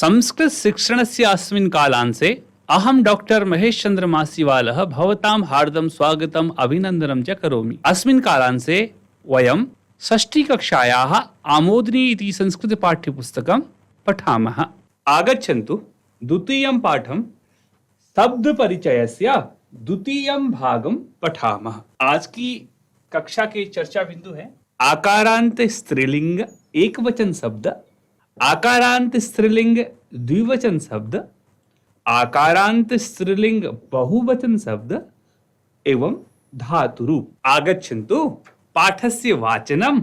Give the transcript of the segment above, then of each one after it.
संस्कृत शिक्षणस्य अस्मिन् कालांशे अहं डॉक्टर महेश चंद्र मासीवालः भवतां हार्दं स्वागतम् अभिनन्दनं च करोमि। अस्मिन् कालांशे वयं षष्ठीकक्षायाः आमोदनी इति संस्कृत पाठ्यपुस्तकं पठामः। आगच्छन्तु द्वितीयं पाठं शब्द परिचयस्य द्वितीयं भागं पठामः। आज की कक्षा के चर्चा बिंदु है आकारांत स्त्रीलिंग एकवचन शब्द, आकारांत स्त्रीलिंग द्विवचन शब्द, आकारांत स्त्रीलिंग बहुवचन शब्द एवं धातु रूप। आगच्छन्तु पाठस्य वाचनम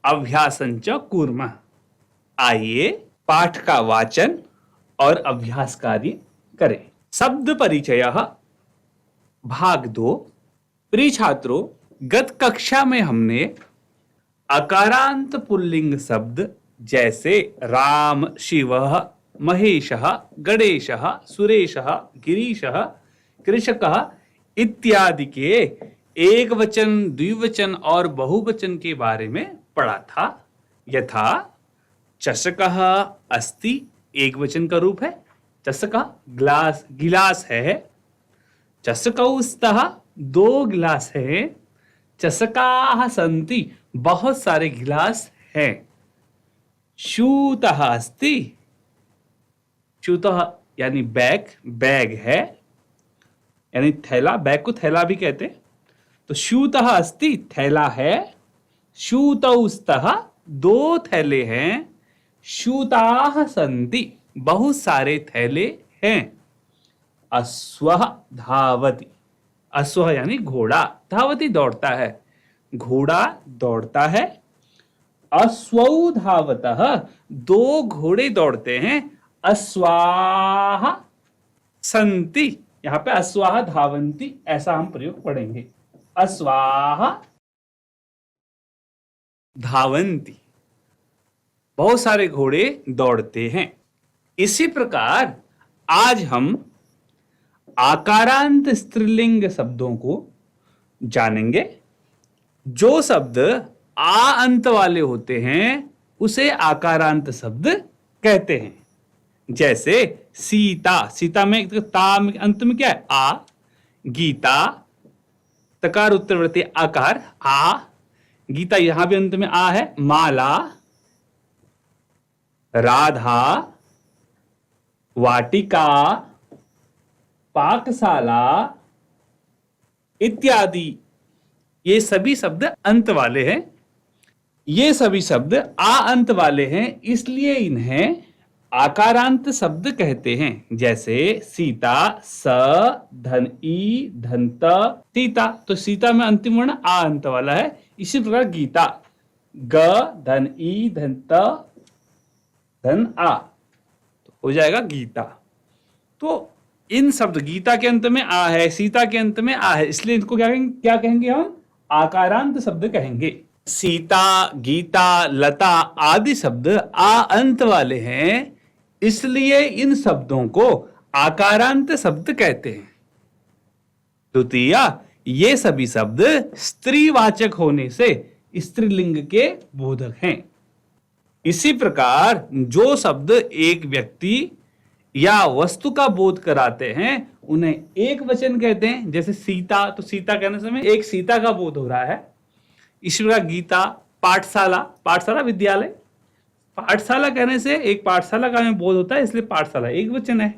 अभ्यासं च कुर्मः। आइए पाठ का वाचन और अभ्यास कार्य करें। शब्द परिचयः भाग 2। प्रिय छात्रों, गत कक्षा में हमने अकारांत पुल्लिंग शब्द जैसे राम, शिवः, महेशः, गणेशः, सुरेशः, गिरीशः, कृषकः इत्यादि के एक वचन, द्विवचन और बहुवचन के बारे में पढ़ा था। यथा चषकः अस्ति एक वचन का रूप है, चषकः ग्लास, गिलास है। चषकौ स्तः दो गिलास है। चषकाः सन्ति बहुत सारे गिलास हैं। स्यूतः अस्ति, स्यूतः यानी बैग, बैग है यानी थैला, बैग को थैला भी कहते हैं। तो स्यूतः अस्ति थैला है। स्यूतौ स्तः दो थैले हैं। स्यूताः सन्ति बहुत सारे थैले हैं। अश्वः धावति, अश्वः यानी घोड़ा, धावति दौड़ता है, घोड़ा दौड़ता है। अश्वौ धावतः दो घोड़े दौड़ते हैं। अश्वाः सन्ति, यहां पे अश्वाः धावन्ति ऐसा हम प्रयोग पढ़ेंगे। अश्वाः धावन्ति, बहुत सारे घोड़े दौड़ते हैं। इसी प्रकार आज हम आकारांत स्त्रीलिंग शब्दों को जानेंगे। जो शब्द आ अंत वाले होते हैं उसे आकारांत शब्द कहते हैं। जैसे सीता, सीता में ता अंत में क्या है? आ। गीता, तकार उत्तरवर्ती आकार आ, गीता यहां भी अंत में आ है। माला, राधा, वाटिका, पाकशाला इत्यादि, ये सभी शब्द अंत वाले हैं। ये सभी शब्द आ अंत वाले हैं, इसलिए इन्हें आकारांत शब्द कहते हैं। जैसे सीता, स, धन ई, धनत, सीता, तो सीता में अंतिम वर्ण आ अंत वाला है। इसी प्रकार गीता, ग, धन ई, धनत, धन आ, तो हो जाएगा गीता। तो इन शब्द, गीता के अंत में आ है, सीता के अंत में आ है, इसलिए इनको क्या कहेंगे हम? आकारांत शब्द कहेंगे। सीता, गीता, लता आदि शब्द आ अंत वाले हैं, इसलिए इन शब्दों को आकारांत शब्द कहते हैं। द्वितीय, ये सभी शब्द स्त्रीवाचक होने से स्त्रीलिंग के बोधक हैं। इसी प्रकार जो शब्द एक व्यक्ति या वस्तु का बोध कराते हैं उन्हें एक वचन कहते हैं। जैसे सीता, तो सीता कहने समय एक सीता का बोध हो रहा है। इसी प्रकार गीता, पाठशाला, पाठशाला विद्यालय, पाठशाला कहने से एक पाठशाला का हमें बोध होता है, इसलिए पाठशाला एक वचन है।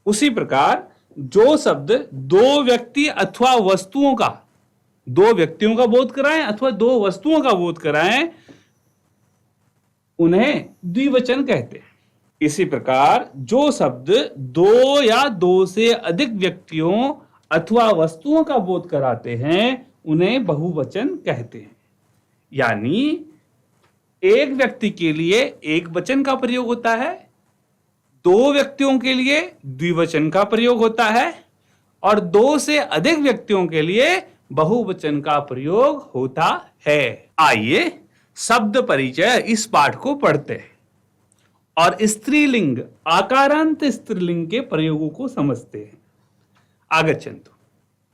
उसी प्रकार जो शब्द दो व्यक्ति अथवा वस्तुओं का, दो व्यक्तियों का बोध कराएं अथवा दो वस्तुओं का बोध कराएं, उन्हें द्विवचन कहते हैं। इसी प्रकार जो शब्द दो या दो से अधिक व्यक्तियों अथवा वस्तुओं का बोध कराते हैं उन्हें बहुवचन कहते हैं। यानी एक व्यक्ति के लिए एक वचन का प्रयोग होता है, दो व्यक्तियों के लिए द्विवचन का प्रयोग होता है और दो से अधिक व्यक्तियों के लिए बहुवचन का प्रयोग होता है। आइए शब्द परिचय इस पाठ को पढ़ते हैं और स्त्रीलिंग, आकारांत स्त्रीलिंग के प्रयोगों को समझते हैं। आगच्छन्तु।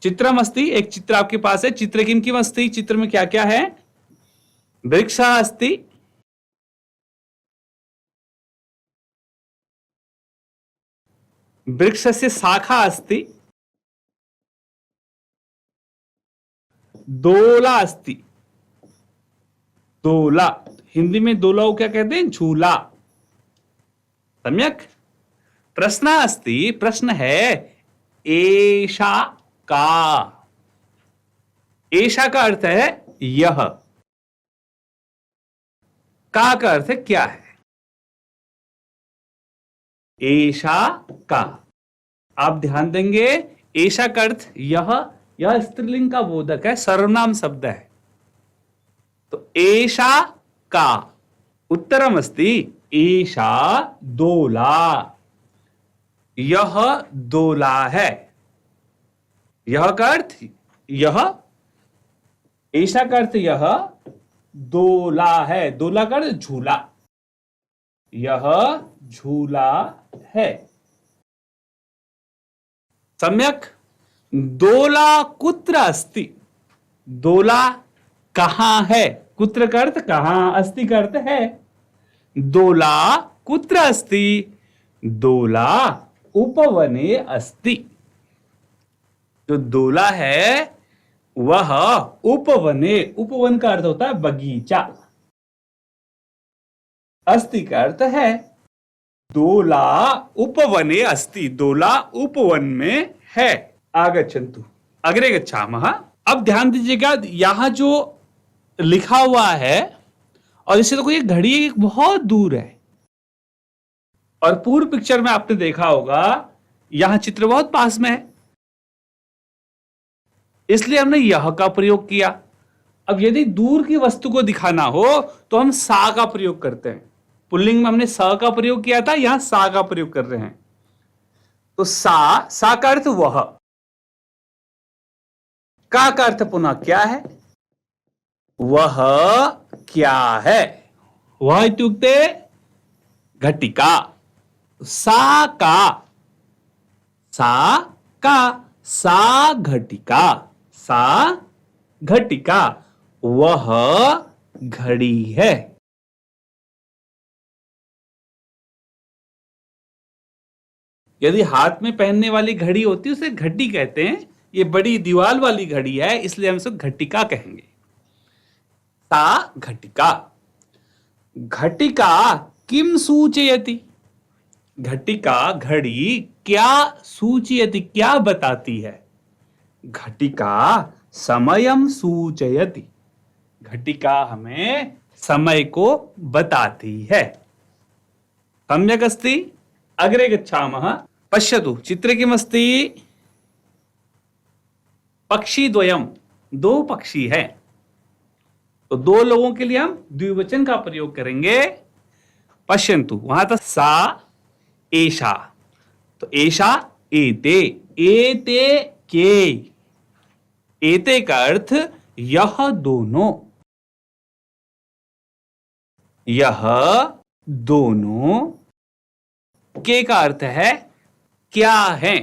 चित्रम अस्ति, एक चित्र आपके पास है। चित्र किम किम अस्ति, चित्र में क्या क्या है? वृक्षः अस्ति, वृक्षस्य शाखा अस्ति, दोला अस्ति। दोला, हिंदी में दोला को क्या कहते हैं? झूला। सम्यक। प्रश्न अस्ति, प्रश्न है एषा का। एषा का अर्थ है यह, का अर्थ है क्या है। एषा का, आप ध्यान देंगे, एषा का अर्थ यह स्त्रीलिंग का बोधक है, सर्वनाम शब्द है। तो एषा का उत्तरम अस्ति एषा दोला। यह दोला है। यह का अर्थ यह, एषा का अर्थ यह, दोला है। दोला का अर्थ झूला। यह झूला है। सम्यक। दोला कुत्र अस्ति। दोला कहां है। कुत्र का अर्थ कहां, अस्ति का अर्थ है। दोला कुत्र अस्ति। दोला उपवने अस्ति। जो दोला है वह उपवने, उपवन का अर्थ होता है बगीचा, अस्ति का अर्थ है। दोला उपवने अस्ति, दोला उपवन में है। आगच्छन्तु अग्रे गच्छामः। अब ध्यान दीजिएगा, यहां जो लिखा हुआ है और इससे तो कोई घड़ी बहुत दूर है, और पूर्व पिक्चर में आपने देखा होगा यहां चित्र बहुत पास में है, इसलिए हमने यह का प्रयोग किया। अब यदि दूर की वस्तु को दिखाना हो तो हम सा का प्रयोग करते हैं। पुल्लिंग में हमने स का प्रयोग किया था, यहां सा का प्रयोग कर रहे हैं। तो सा का अर्थ वह, का अर्थ पुनः क्या है। वह क्या है। वह इत्युक्ते घटिका। सा का, सा घटिका, सा घटिका, वह घड़ी है। यदि हाथ में पहनने वाली घड़ी होती है उसे घटी कहते हैं। ये बड़ी दीवार वाली घड़ी है, इसलिए हम इसे घटिका कहेंगे। सा घटिका। घटिका किम सूचयति। घटिका घड़ी क्या सूचयति, क्या बताती है। घटिका समयम सूचयति। घटिका हमें समय को बताती है। सम्यक् अस्ति। अग्रे गच्छामः। पश्यतु चित्रे किमस्ति। पक्षी द्वयम, दो पक्षी है। तो दो लोगों के लिए हम द्विवचन का प्रयोग करेंगे। पश्यन्तु, वहां था सा एषा, तो एषा एते, एते के। एते का अर्थ यह दोनों, यह दोनों। के का अर्थ है क्या है।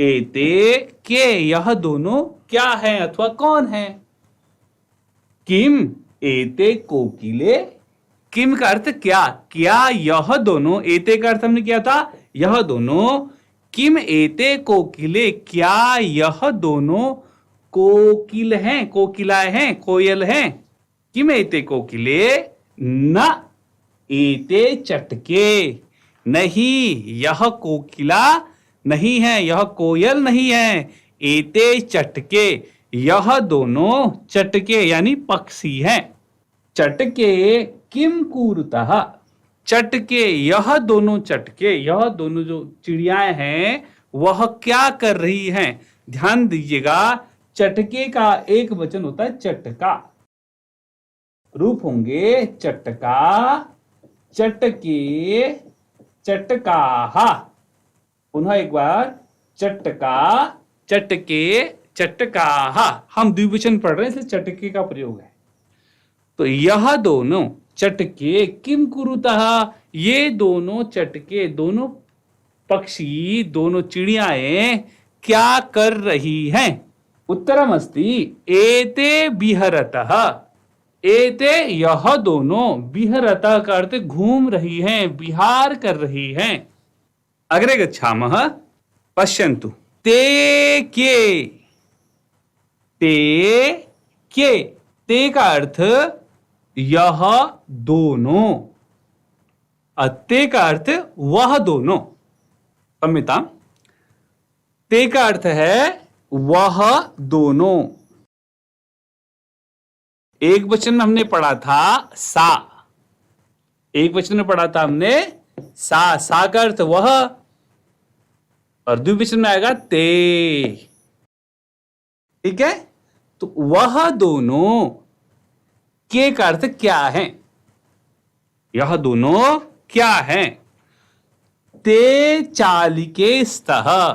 एते के, यह दोनों क्या है अथवा कौन है। किम एते कोकिले। किम का अर्थ क्या, क्या यह दोनों। एते का अर्थ हमने किया था यह दोनों। किम एते कोकिले, क्या यह दोनों कोकिल हैं, कोकिलाएं हैं, कोयल हैं। किम एते कोकिले न एते चटके। नहीं, यह कोकिला नहीं है, यह कोयल नहीं है। एते चटके, यह दोनों चटके यानी पक्षी हैं। चटके किम कूरतः। चटके, यह दोनों चटके, यह दोनों जो चिड़ियाएं हैं वह क्या कर रही हैं। ध्यान दीजिएगा, चटके का एक वचन होता है चटका। रूप होंगे चटका, चटके, चटकाहा। पुनः एक बार, चटका, चटके, चटकाहा। हम द्विवचन पढ़ रहे हैं इसलिए चटके का प्रयोग है। तो यह दोनों चटके किम कुरुतः, ये दोनों चटके, दोनों पक्षी, दोनों चिड़ियाएं क्या कर रही हैं। उत्तरम अस्ति एते विहरतः। एते यह दोनों विहरता का अर्थ घूम रही हैं, विहार कर रही हैं। अग्रे गच्छामः। पश्यन्तु। ते के का अर्थ यह दोनों, ते का अर्थ वह दोनों। सम्यता। ते का अर्थ है वह दोनों। एक वचन में हमने पढ़ा था सा, एक वचन में पढ़ा था हमने सा का अर्थ वह, और द्विवचन में आएगा ते। ठीक है, तो वह दोनों के का अर्थ क्या है, यह दोनों क्या है। ते चालिके स्तः,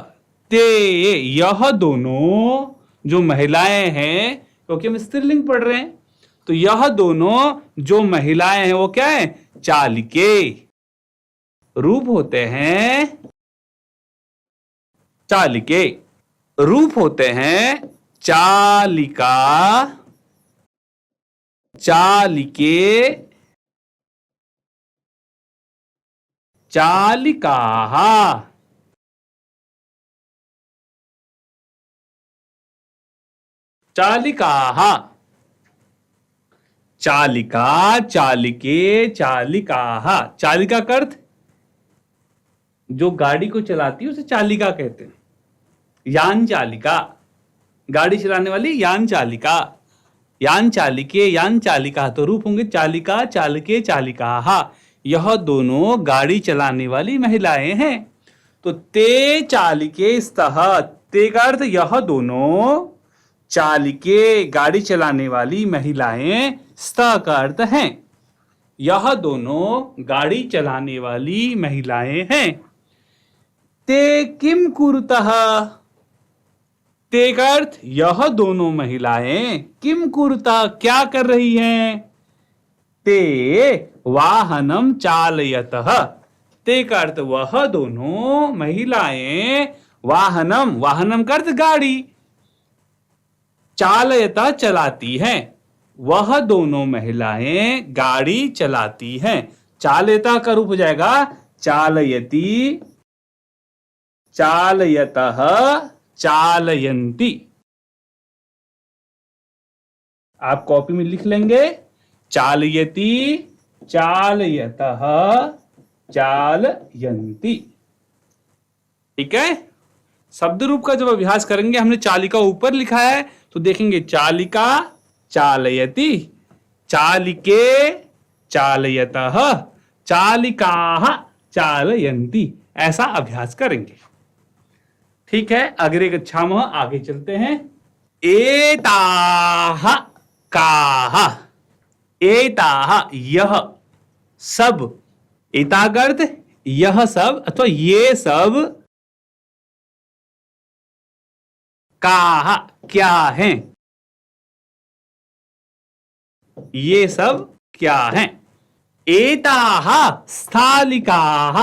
ते यह दोनों जो महिलाएं हैं, क्योंकि हम स्त्रीलिंग पढ़ रहे हैं, तो यह दोनों जो महिलाएं हैं वो क्या है, चालिके। रूप होते हैं चालिके, रूप होते हैं चालिका, चालिके, चालिकाः, चालिकाः। चालिका, चालिके, चालिकाः। चालिका का अर्थ जो गाड़ी को चलाती है उसे चालिका कहते हैं। यान चालिका, गाड़ी चलाने वाली यान चालिका, यान चालिके, यान चालिका। तो रूप होंगे चालिका, चालके, चालिकाः। यह दोनों गाड़ी चलाने वाली महिलाएं हैं। तो ते चालिके स्तः, ते का अर्थ यह दोनों, चालिके गाड़ी चलाने वाली महिलाएं, स्तः का अर्थ हैं यह दोनों गाड़ी चलाने वाली महिलाएं हैं। ते किम कुरुतः, ते का अर्थ यह दोनों महिलाएं किम कुरुतः क्या कर रही हैं। ते वाहनम चालयतः, ते का अर्थ वह दोनों महिलाएं वाहनम, वाहनम का अर्थ गाड़ी, चालयता चलाती हैं, वह दोनों महिलाएं गाड़ी चलाती हैं। चालयता का रूप हो जाएगा चालयति, चालयतः, चालयन्ति। आप कॉपी में लिख लेंगे चालयति, चालयतः, चालयन्ति। ठीक है, शब्द रूप का जब अभ्यास करेंगे, हमने चालिका ऊपर लिखा है तो देखेंगे चालिका चालयति, चालिके चालयतः, चालिकाः चालयन्ति, ऐसा अभ्यास करेंगे। ठीक है, अग्रे गच्छामः, आगे चलते हैं। एताः काः, एताः यह सब, एता का अर्थ यह सब अथवा ये सब, काः क्या हैं, ये सब क्या हैं। एताः स्थालिकाः,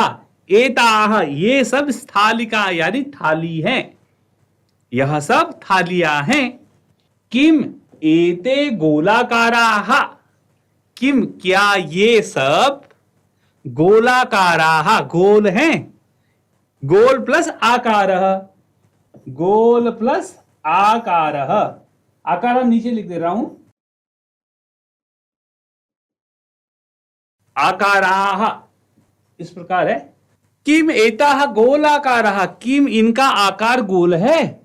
एताः ये सब स्थालिका यानी थाली हैं, यह सब थालियां हैं। किम एते गोलाकाराः, किम क्या ये सब, गोलाकाराः गोल हैं, गोल प्लस आकारः, गोल प्लस आकारः, आकार नीचे लिख दे रहा हूं, आकाराः इस प्रकार है। किम एताः गोलाकाराः, किम इनका आकार गोल है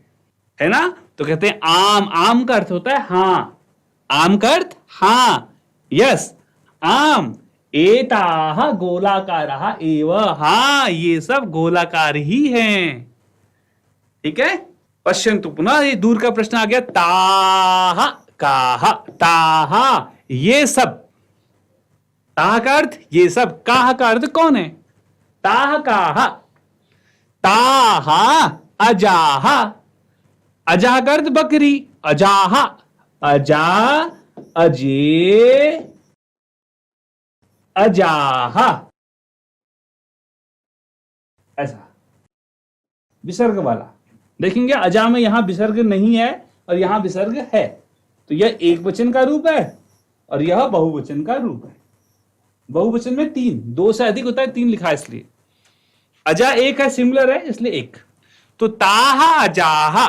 ना, तो कहते हैं आम, आम का अर्थ होता है हां, आम का अर्थ हां, यस आम। एताः गोलाकाराः एव, हां ये सब गोलाकार ही हैं। ठीक है, पश्यन्तु पुनः, ये दूर का प्रश्न आ गया। ताः काः, ताः ये सब, ताः का अर्थ ये सब, काः का अर्थ कौन है। ताः काः, ताः अजाः, अजाः का अर्थ बकरी, अजाः, अजा, अजे, अजाः, ऐसा विसर्ग वाला। देखेंगे अजा में यहां विसर्ग नहीं है और यहां विसर्ग है, तो यह एक वचन का रूप है और यह बहुवचन का रूप है। बहुवचन में 3, 2 से अधिक होता है, 3 लिखा है इसलिए। अजा एक है, सिमिलर है इसलिए एक। तो ताहा अजाहा,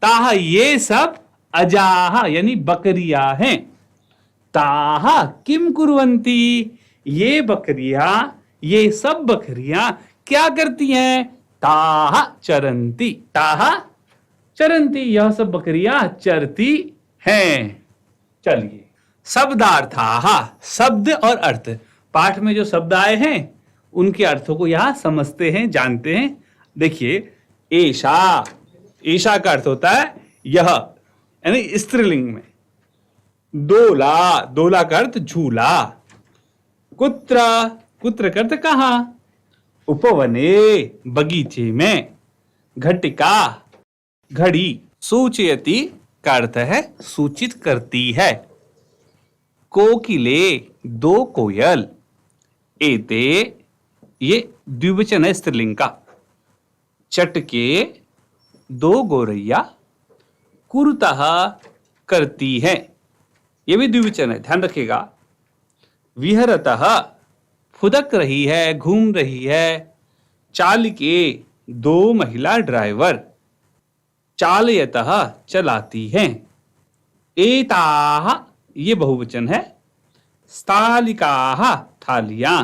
ताहा ये सब, अजाहा यानी बकरियां हैं। ताहा किम कुर्वन्ति, ये बकरियां, ये सब बकरियां क्या करती हैं? ताहा चरंती, ताहा चरंती, यह सब बकरियां चरती हैं। चलिए, शब्दार्थाहा, शब्द और अर्थ। पाठ में जो शब्द आए हैं उनके अर्थों को यहां समझते हैं, जानते हैं। देखिए, ऐशा, ऐशा का अर्थ होता है यह, यानी स्त्रीलिंग में। दोला, दोला का अर्थ झूला। कुत्र, कुत्र का अर्थ कहां? उपवने, बगीचे में। घटिका, घड़ी। सूचयति का अर्थ है सूचित करती है। कोकिले, 2 कोयल। एते, ये द्विवचन है स्त्रीलिंग का। चटके, 2 गोरैया। कुरुतः, करती है, ये भी द्विवचन है, ध्यान रखिएगा। विहरतः, फुदक रही है, घूम रही है। चालिके, 2 महिला ड्राइवर। चालयतः, चलाती हैं। एताः, ये बहुवचन है। स्थालिकाः, थालियां।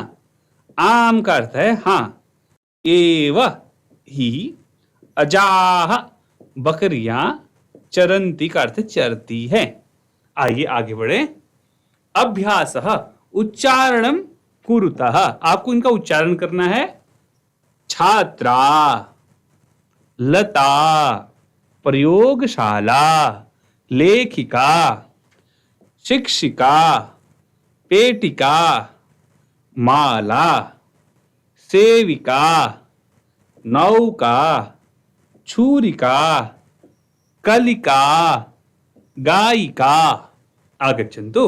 आम का अर्थ है हां। एव ही, अजाह, बकरियां। चरंती का अर्थ चरती है। आइए आगे बढ़े। अभ्यासः, उच्चारणम कुरुतः, आपको इनका उच्चारण करना है। छात्रा, लता, प्रयोगशाला, लेखिका, शिक्षिका, पेटिका, माला, सेविका, नौका, छुरिका, कलिका, गायिका। आगच्छन्तु।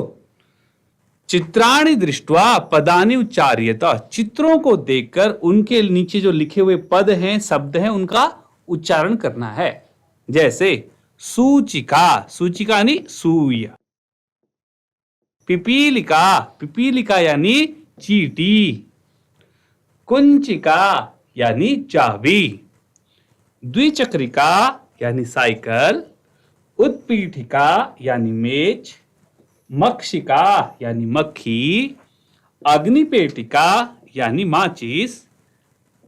चित्राणि दृष्ट्वा पदानि उच्चार्यत, चित्रों को देखकर उनके नीचे जो लिखे हुए पद हैं, शब्द हैं, उनका उच्चारण करना है। जैसे सूचिका, सूचिका यानी सुई। पिपीलिका, पिपीलिका यानी चींटी। कुंचिका यानी चाबी। द्विचक्रिका यानी साइकिल। उत्पीठिका यानी मेज। मक्षिका यानी मक्खी। अग्निपेटिका यानी माचिस।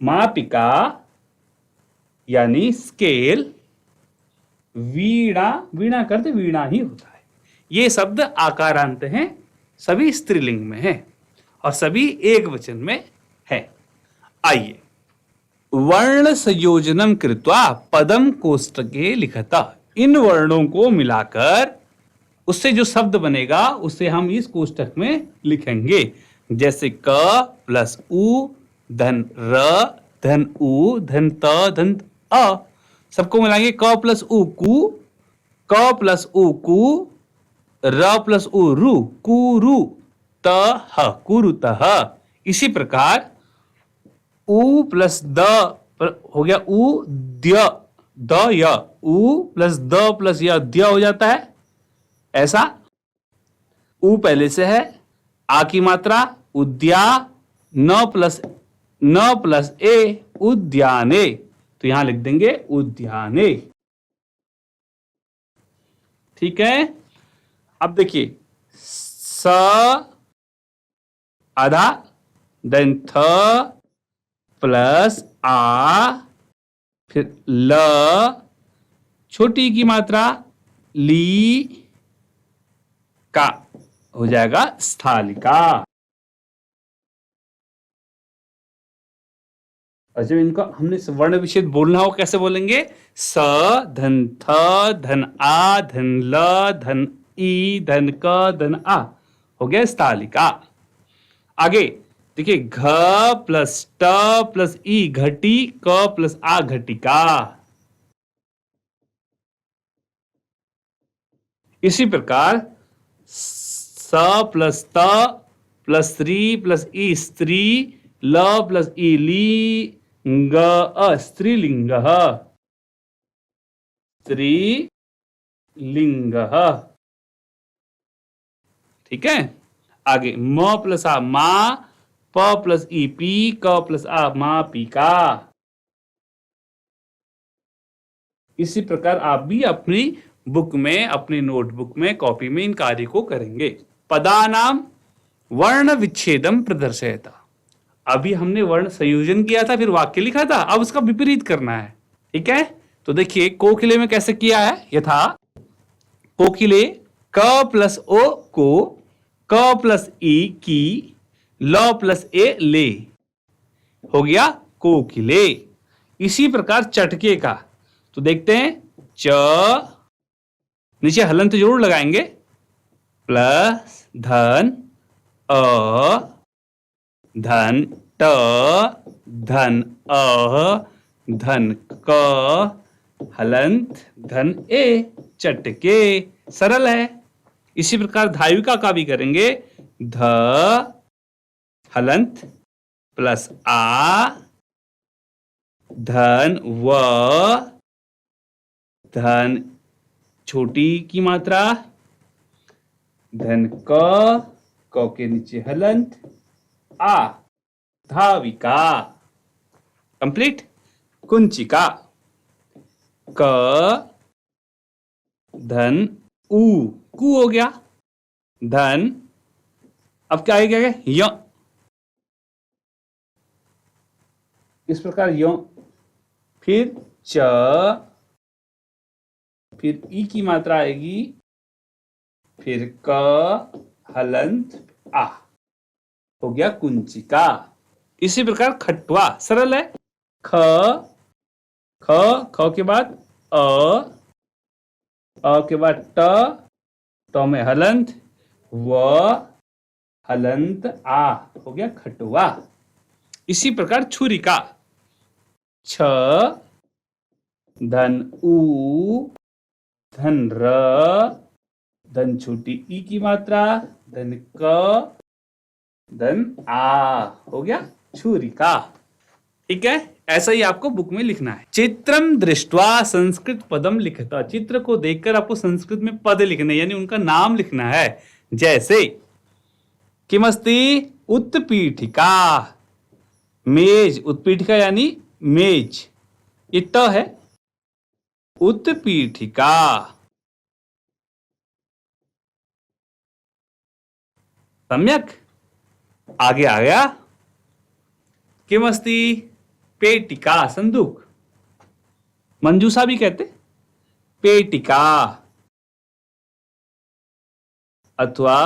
मापिका यानी स्केल। वीणा, वीणा करते वीणा ही होता है। ये शब्द आकारांत हैं, सभी स्त्रीलिंग में हैं और सभी एक वचन में हैं। आइए, वर्ण संयोजनम कृत्वा पदम कोष्टके लिखता, इन वर्णों को मिलाकर उससे जो शब्द बनेगा उसे हम इस कोष्टक में लिखेंगे। जैसे क प्लस उ धन र धन उ धन त धन अ, सबको मिलाएंगे। क प्लस उ कु, क प्लस उ कु, र प्लस उ रु, कुरु, त ह कुरुतः। इसी प्रकार उ प्लस द हो गया उ द्य, द य, उ प्लस द प्लस य द्य हो जाता है। ऐसा उ पहले से है, आ की मात्रा उद्या, न प्लस ए उद्याने, तो यहां लिख देंगे उद्याने। ठीक है। अब देखिए, स आधा, देन थ प्लस आ, फिर ल, छोटी की मात्रा ली का हो जाएगा स्थालिका। और जब इनका हमने वर्ण विच्छेद बोलना हो कैसे बोलेंगे? स धन थ धन आ धन ल धन ई धन क धन आ, हो गया स्थालिका। आगे देखिए, घ प्लस ट प्लस ई घटी, क प्लस आ घटिका। इसी प्रकार स प्लस त प्लस स्त्री प्लस ई स्त्री, ल प्लस ई ली, ग स्त्रीलिंग, स्त्रीलिंग। ठीक है। आगे म प्लस आ मा, प प्लस ई पी, क प्लस आ मा पी का। इसी प्रकार आप भी अपनी बुक में, अपनी नोटबुक में, कॉपी में इन कार्य को करेंगे। पदानाम वर्ण विच्छेदम प्रदर्शयता। अभी हमने वर्ण संयोजन किया था, फिर वाक्य लिखा था, अब उसका विपरीत करना है। ठीक है, तो देखिए कोकिले में कैसे किया है। यथा कोकिले, क प्लस ओ को, क प्लस ई की, ल प्लस ए ले, हो गया कोकिले। इसी प्रकार चटके का, तो देखते हैं च, नीचे हलंत जरूर लगाएंगे, प्लस धन अ, धन ट, धन अ, धन क, हलंत धन ए, चटके। सरल है। इसी प्रकार धाविका का भी करेंगे, ध हलंत प्लस आ, धन व, धन छोटी की मात्रा, धन क के नीचे हलंत आ, धाविका। कंप्लीट। कुंचिका, क धन उ, कु हो गया, धन, अब क्या आएगा य, इस प्रकार य, फिर च, फिर ई की मात्रा आएगी, फिर क हलंत आ, हो गया कुंचिका। इसी प्रकार खटवा, सरल है। ख, ख के बाद अ के बाद ट में हलंत, व हलंत आ, हो गया खटवा। इसी प्रकार छुरिका, छ धन उ, धन र, धन छोटी ई की मात्रा, धन क, धन आ, हो गया छुरिका। ठीक है, ऐसा ही आपको बुक में लिखना है। चित्रम दृष्ट्वा संस्कृत पदम लिखता। चित्र को देखकर आपको संस्कृत में पद लिखने, यानी उनका नाम लिखना है। जैसे किमस्ति उत्पीठिका, मेज, उत्पीठिका यानी मेज, ये त है, उत्पीठिका। सम्यक। आगे आ गया, किमस्ति पेटिका, संदूक, मंजूसा भी कहते, पेटिका, अथवा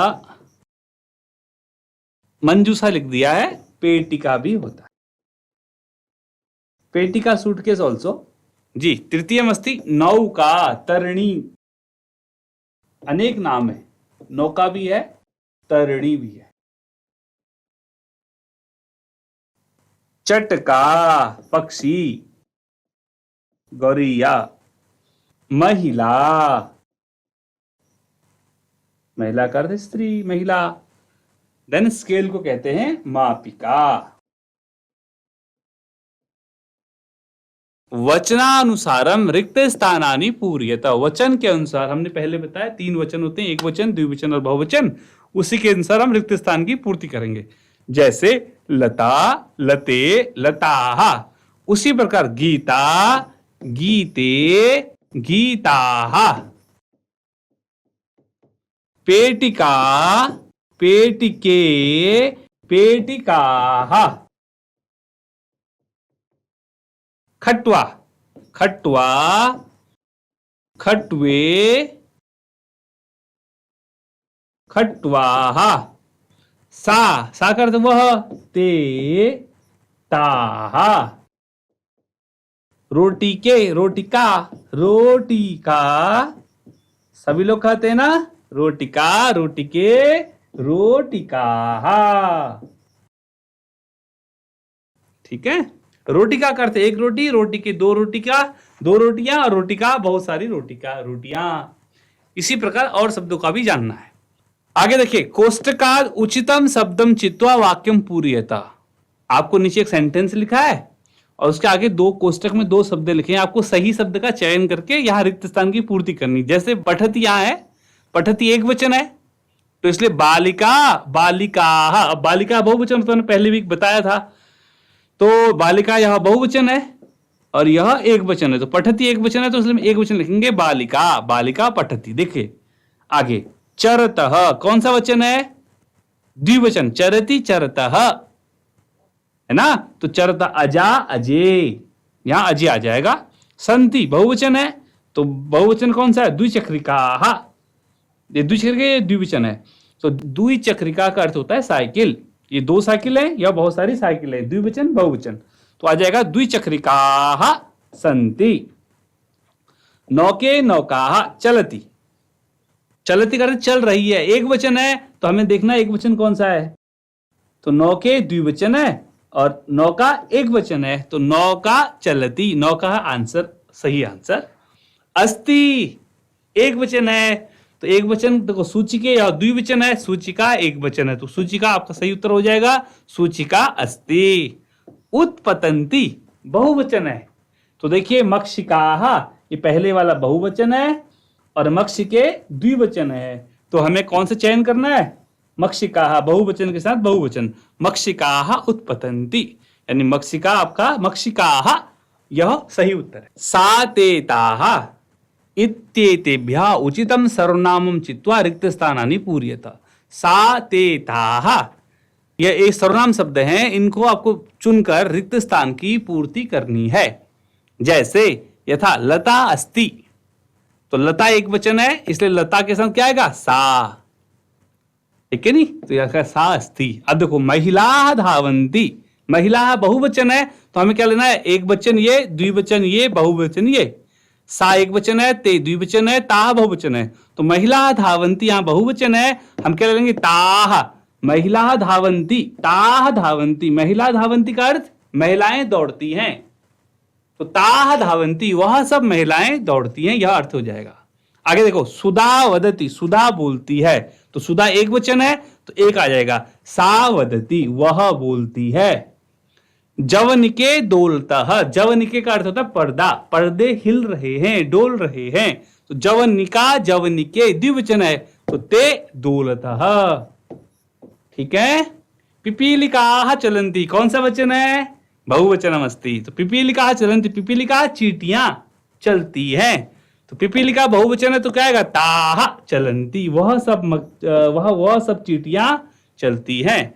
मंजूसा लिख दिया है, पेटिका भी होता है। पेटिका सूटकेस ऑल्सो। जी। तृतीयमस्ति नौका, तरणी, अनेक नाम है, नौका भी है, तरणी भी है। चटका, पक्षी, गौरैया, महिला, महिला का अर्थ स्त्री, महिला। देन स्केल को कहते हैं मापिका। वचनानुसारम रिक्त स्थानानि पूर्यत। वचन के अनुसार, हमने पहले बताया 3 वचन होते हैं, एक वचन, द्विवचन और बहुवचन, उसी के अनुसार हम रिक्त स्थान की पूर्ति करेंगे। जैसे लता, लते, लताः। उसी प्रकार गीता, गीते, गीताः। पेटिका, पेटिके, पेटिकाः। खट्वा, खट्वा, खट्वे, खट्वाः। सा का अर्थ वह, ते, ताः। रोटी के, रोटिका, रोटिका, सभी लोग खाते हैं ना, रोटिका, रोटिके, रोटिकाः। ठीक है। रोटिका का अर्थ एक रोटी, रोटी के 2 रोटिका, 2 रोटियां, और रोटिका बहुत सारी रोटिका, रोटियां। इसी प्रकार और शब्दों का भी जानना है। आगे देखिए, कोष्टकाद उचितम शब्दम चित्वा वाक्यम पूर्यता। आपको नीचे एक सेंटेंस लिखा है और उसके आगे 2 कोष्टक में 2 शब्द लिखे हैं। आपको सही शब्द का चयन करके यहां रिक्त स्थान की पूर्ति करनी। जैसे पठती, यहां है, पठती एक वचन है, तो इसलिए बालिका बालिकाः। अब बालिका बहुवचन तो मैंने पहले भी बताया था, तो बालिका यह बहुवचन है और यह एक वचन है, तो पठती एक वचन है, तो इसलिए एक वचन लिखेंगे बालिका, बालिका पठती। देखिए आगे, चरतः कौन सा वचन है? द्विवचन, चरति चरतः, है ना। तो चरता अजा अजे, यहां अजे आ जाएगा। संति बहुवचन है, तो बहुवचन कौन सा है? द्विचक्रिकाः। ये द्विचक्रिका, ये द्विवचन है, तो द्विचक्रिका का अर्थ होता है साइकिल। ये दो साइकिल है या बहुत सारी साइकिल है, द्विवचन बहुवचन, तो आ जाएगा द्विचक्रिकाः सन्ति। नौके नौकाः चलति, चलती का अर्थ चल रही है, एक वचन है, तो हमें देखना एक वचन कौन सा है। तो नौके द्विवचन है और नौका एक वचन है, तो नौका चलती, नौका आंसर, सही आंसर। अस्ति एक वचन है, तो एक वचन देखो, सूचिके या द्विवचन है, सूचिका एक वचन है, तो सूचिका आपका सही उत्तर हो जाएगा, सूचिका अस्ति। उत्पतंती बहुवचन है, तो देखिए मक्षिकाः, ये पहले वाला बहुवचन है और मक्षिके द्विवचन है, तो हमें कौन सा चयन करना है? मक्षिकाः, बहुवचन के साथ बहुवचन, मक्षिकाः उत्पतंती, यानी मक्षिका आपका, मक्षिकाः यह सही उत्तर है। सातेताः इत्येतेभ्यः उचितं सर्वनामं चित्वा रिक्त स्थानानि पूरयेत। सातेताः, यह एक सर्वनाम शब्द हैं, इनको आपको चुनकर रिक्त स्थान की पूर्ति करनी है। जैसे यथा लता अस्ति, तो लता एक वचन है, इसलिए लता के साथ क्या आएगा? सा, ठीक है नहीं, तो यह सा अस्ति। अब देखो महिला धावंती, महिला बहुवचन है, तो हमें क्या लेना है? एक वचन ये, द्विवचन ये, बहुवचन ये। सा एक वचन है, ते द्विवचन है, ताह बहुवचन है, तो महिला धावंती यहां बहुवचन है, हम क्या लेंगे? ताह, महिला धावंती, ताह धावंती, महिला धावंती का अर्थ महिलाएं दौड़ती हैं, तो ताह धावंती, वह सब महिलाएं दौड़ती हैं, यह अर्थ हो जाएगा। आगे देखो, सुधा वदती, सुधा बोलती है, तो सुधा एक वचन है, तो एक आ जाएगा, सा वदती, वह बोलती है। जवनिके डोलतः, जवनिके का अर्थ होता है पर्दा, पर्दे हिल रहे हैं, डोल रहे हैं, तो जवनिका जवनिके द्विवचन है, तो ते डोलतः, ठीक है। पिपीलिकाः चलन्ति, कौन सा वचन है? बहुवचनम अस्ति, तो पिपीलिकाः चलन्ति, पिपीलिका चींटियां चलती हैं, तो पिपीलिका बहुवचन है, तो क्या आएगा? ताः चलन्ति, वह सब चींटियां चलती हैं।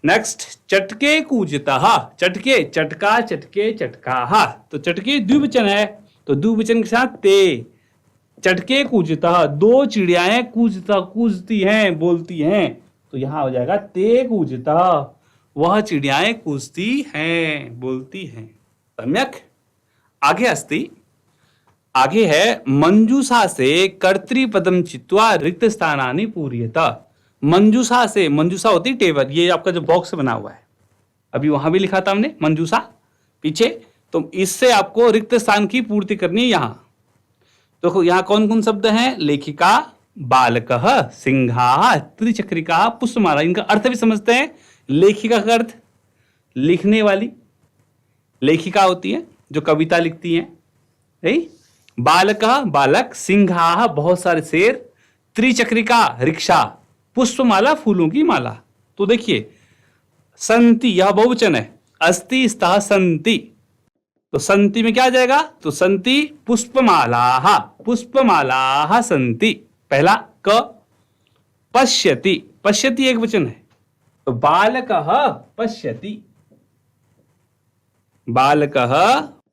नेक्स्ट, चटके कूजतः, चटके, चटका चटके चटकाः, तो चटके द्विवचन है, तो द्विवचन के साथ ते, चटके कूजतः, दो चिड़ियाएं कूजती हैं, बोलती हैं, तो यहां हो जाएगा ते कूजतः, वह चिड़ियाएं कूजती हैं, बोलती हैं। सम्यक। आगे अस्ति, आगे है मंजूषा से कर्तृपदम चित्वा रिक्त स्थानानि पूरयेत। मंजूषा से, मंजूषा होती टेबल, ये आपका जो बॉक्स बना हुआ है, अभी वहां भी लिखा था हमने मंजूषा पीछे, तो इससे आपको रिक्त स्थान की पूर्ति करनी है। यहां देखो, यहां कौन कौन शब्द हैं? लेखिका, बालकः, सिंहाः, त्रिचक्रिका, पुष्पमाला, इनका अर्थ भी समझते हैं। लेखिका का अर्थ लिखने वाली, लेखिका होती है जो कविता लिखती हैं, नहीं? बालकः बालक, सिंहाः बहुत सारे शेर, त्रिचक्रिका रिक्शा, पुष्पमाला फूलों की माला। तो देखिए, संति यह बहुवचन है, अस्ति स्तः संति, तो संति में क्या आ जाएगा? तो संति पुष्पमालाः, पुष्पमालाः संति, पहला क। पश्यति, पश्यति एक वचन है, तो बालकः पश्यति, बालकः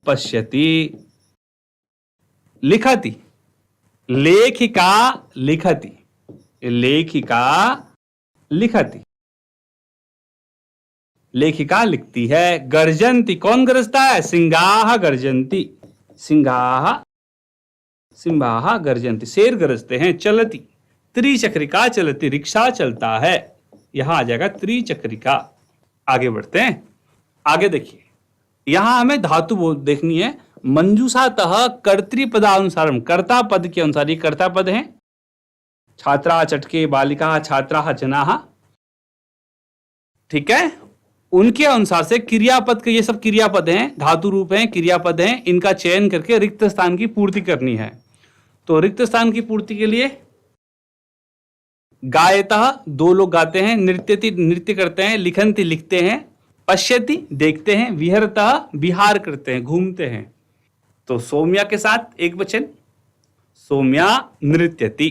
पश्यति। लिखति, लेखिका लिखति, लेखिका लिखति, लेखिका लिखती है। गर्जन्ति, कौन गरजता है? सिंहाः गर्जन्ति, सिंहाः सिंहाः गर्जन्ति, शेर गरजते हैं। चलति, त्रिचक्रिका चलती, रिक्शा चलता है, यहां आ जाएगा त्रिचक्रिका। आगे बढ़ते हैं, आगे देखिए, यहां हमें धातु देखनी है। मंजूषातः कर्तृपदानुसारम, कर्ता पद के अनुसार, ये कर्ता पद है, छात्रा चटके, बालिका छात्रा जनाः, ठीक है, उनके अनुसार से क्रियापद के, ये सब क्रियापद हैं, धातु रूप हैं, क्रियापद हैं, इनका चयन करके रिक्त स्थान की पूर्ति करनी है। तो रिक्त स्थान की पूर्ति के लिए गायतः दो लोग गाते हैं, नृत्यति नृत्य करते हैं, लिखन्ति लिखते हैं, पश्यति देखते हैं, विहरतः विहार करते हैं, घूमते हैं। तो सौम्या के साथ एक वचन, सौम्या नृत्यति।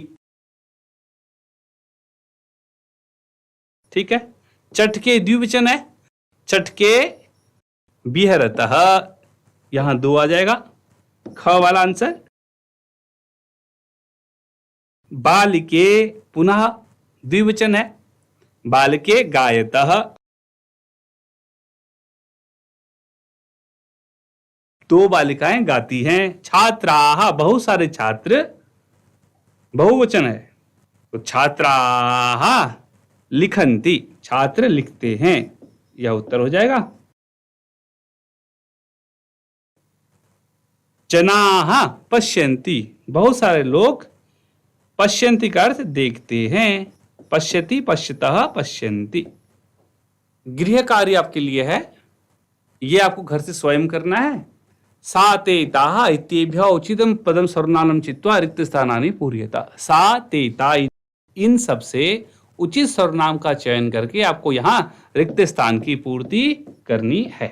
ठीक है। चटके द्विवचन है, चटके विहरतः, यहां दो आ जाएगा, ख वाला आंसर। बालिके पुनः द्विवचन है, बालिके गायतः, दो बालिकाएं गाती हैं। छात्राः बहुत सारे छात्र, बहुवचन है, तो छात्राः लिखन्ति, छात्र लिखते हैं, यह उत्तर हो जाएगा। जनाः पश्यन्ति बहुत सारे लोग, पश्यन्ति का अर्थ देखते हैं, पश्यति पश्यतः पश्यन्ति। गृह कार्य आपके लिए है, ये आपको घर से स्वयं करना है। सा ते ताः इत्येभ्यः उचितं पदं सर्वनामं चित्वा रिक्त स्थानानि पूर्यता। सा ते ता, इन सब से उचित सर्वनाम का चयन करके आपको यहाँ रिक्त स्थान की पूर्ति करनी है।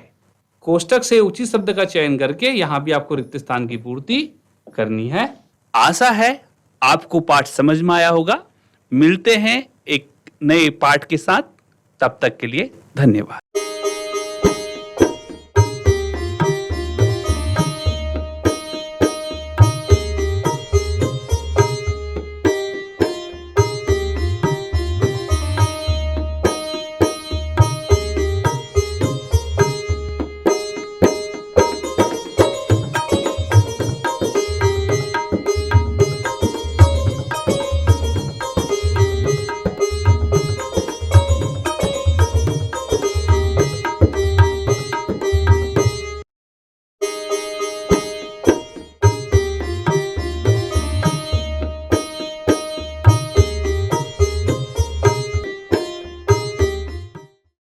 कोष्टक से उचित शब्द का चयन करके यहाँ भी आपको रिक्त स्थान की पूर्ति करनी है। आशा है आपको पाठ समझ में आया होगा। मिलते हैं एक नए पाठ के साथ, तब तक के लिए धन्यवाद।